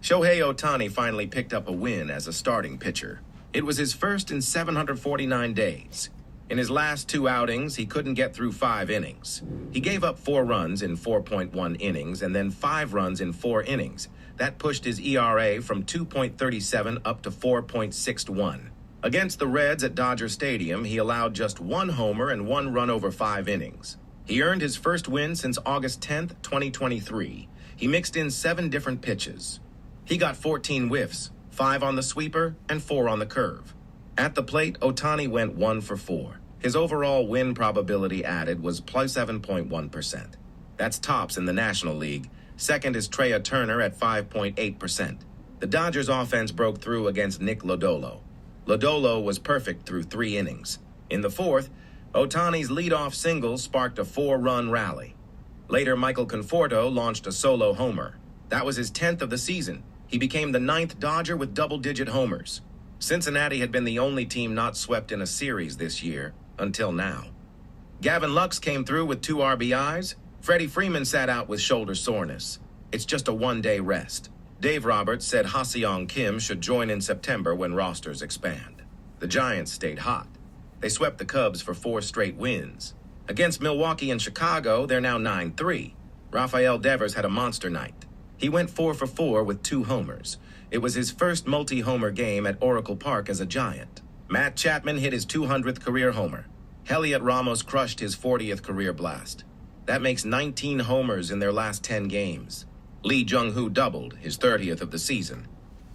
Shohei Ohtani finally picked up a win as a starting pitcher. It was his first in 749 days. In his last 2 outings, he couldn't get through 5 innings. He gave up 4 runs in 4.1 innings and then 5 runs in 4 innings. That pushed his ERA from 2.37 up to 4.61. Against the Reds at Dodger Stadium, he allowed just 1 homer and 1 run over 5 innings. He earned his first win since August 10th, 2023. He mixed in 7 different pitches. He got 14 whiffs, 5 on the sweeper and 4 on the curve. At the plate, Ohtani went 1 for 4. His overall win probability added was plus 7.1%. That's tops in the National League. Second is Trea Turner at 5.8%. The Dodgers offense broke through against Nick Lodolo. Lodolo was perfect through 3 innings. In the 4th, Ohtani's leadoff single sparked a 4-run rally. Later, Michael Conforto launched a solo homer. That was his 10th of the season. He became the 9th Dodger with double-digit homers. Cincinnati had been the only team not swept in a series this year, until now. Gavin Lux came through with 2 RBIs. Freddie Freeman sat out with shoulder soreness. It's just a 1-day rest. Dave Roberts said Ha-Seong Kim should join in September when rosters expand. The Giants stayed hot. They swept the Cubs for 4 straight wins. Against Milwaukee and Chicago, they're now 9-3. Rafael Devers had a monster night. He went 4 for 4 with 2 homers. It was his first multi-homer game at Oracle Park as a Giant. Matt Chapman hit his 200th career homer. Heliot Ramos crushed his 40th career blast. That makes 19 homers in their last 10 games. Lee Jung-hoo doubled, his 30th of the season.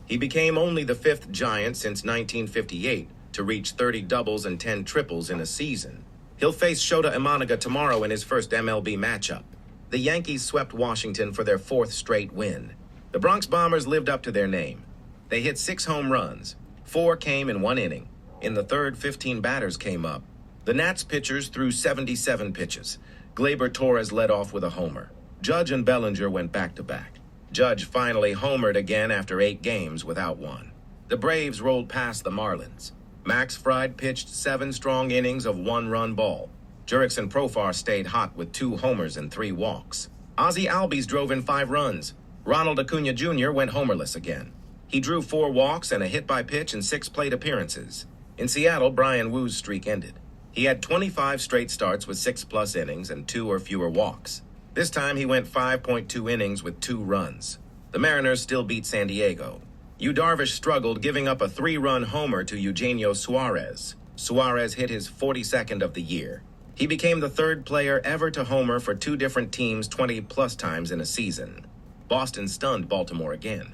He became only the 5th Giant since 1958 to reach 30 doubles and 10 triples in a season. He'll face Shota Imanaga tomorrow in his first MLB matchup. The Yankees swept Washington for their 4th straight win. The Bronx Bombers lived up to their name. They hit 6 home runs. 4 came in 1 inning. In the 3rd, 15 batters came up. The Nats pitchers threw 77 pitches. Gleyber Torres led off with a homer. Judge and Bellinger went back-to-back. Judge finally homered again after 8 games without one. The Braves rolled past the Marlins. Max Fried pitched 7 strong innings of 1-run ball. Jurickson Profar stayed hot with 2 homers and 3 walks. Ozzie Albies drove in 5 runs. Ronald Acuna Jr. went homerless again. He drew 4 walks and a hit by pitch in 6 plate appearances. In Seattle, Brian Woo's streak ended. He had 25 straight starts with 6+ innings and 2 or fewer walks. This time he went 5.2 innings with 2 runs. The Mariners still beat San Diego. Yu Darvish struggled, giving up a 3-run homer to Eugenio Suarez. Suarez hit his 42nd of the year. He became the 3rd player ever to homer for 2 different teams 20+ times in a season. Boston stunned Baltimore again.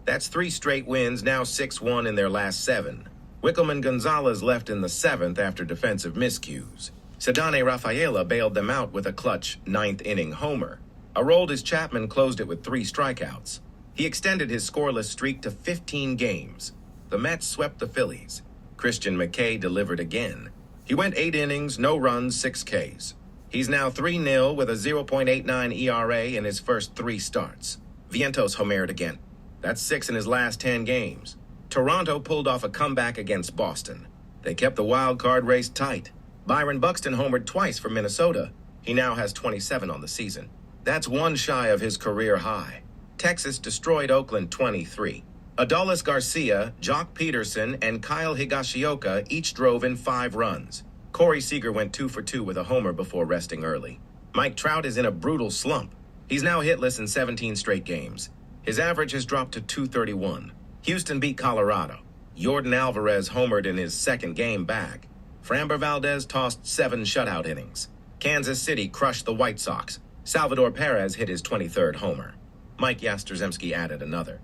That's 3 straight wins, now 6-1 in their last 7. Wickelman Gonzalez left in the 7th after defensive miscues. Ceddanne Rafaela bailed them out with a clutch 9th-inning homer. Aroldis Chapman closed it with 3 strikeouts. He extended his scoreless streak to 15 games. The Mets swept the Phillies. Christian McKay delivered again. He went 8 innings, no runs, 6 Ks. He's now 3-0 with a 0.89 ERA in his first 3 starts. Vientos homered again. That's 6 in his last 10 games. Toronto pulled off a comeback against Boston. They kept the wild card race tight. Byron Buxton homered twice for Minnesota. He now has 27 on the season. That's 1 shy of his career high. Texas destroyed Oakland 23. Adolis Garcia, Jock Peterson, and Kyle Higashioka each drove in 5 runs. Corey Seager went 2 for 2 with a homer before resting early. Mike Trout is in a brutal slump. He's now hitless in 17 straight games. His average has dropped to .231. Houston beat Colorado. Yordan Alvarez homered in his 2nd game back. Framber Valdez tossed 7 shutout innings. Kansas City crushed the White Sox. Salvador Perez hit his 23rd homer. Mike Yastrzemski added another.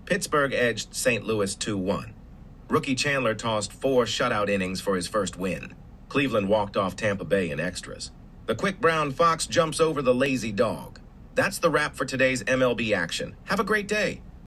Pittsburgh edged St. Louis 2-1. Rookie Chandler tossed 4 shutout innings for his first win. Cleveland walked off Tampa Bay in extras. The quick brown fox jumps over the lazy dog. That's the wrap for today's MLB action. Have a great day.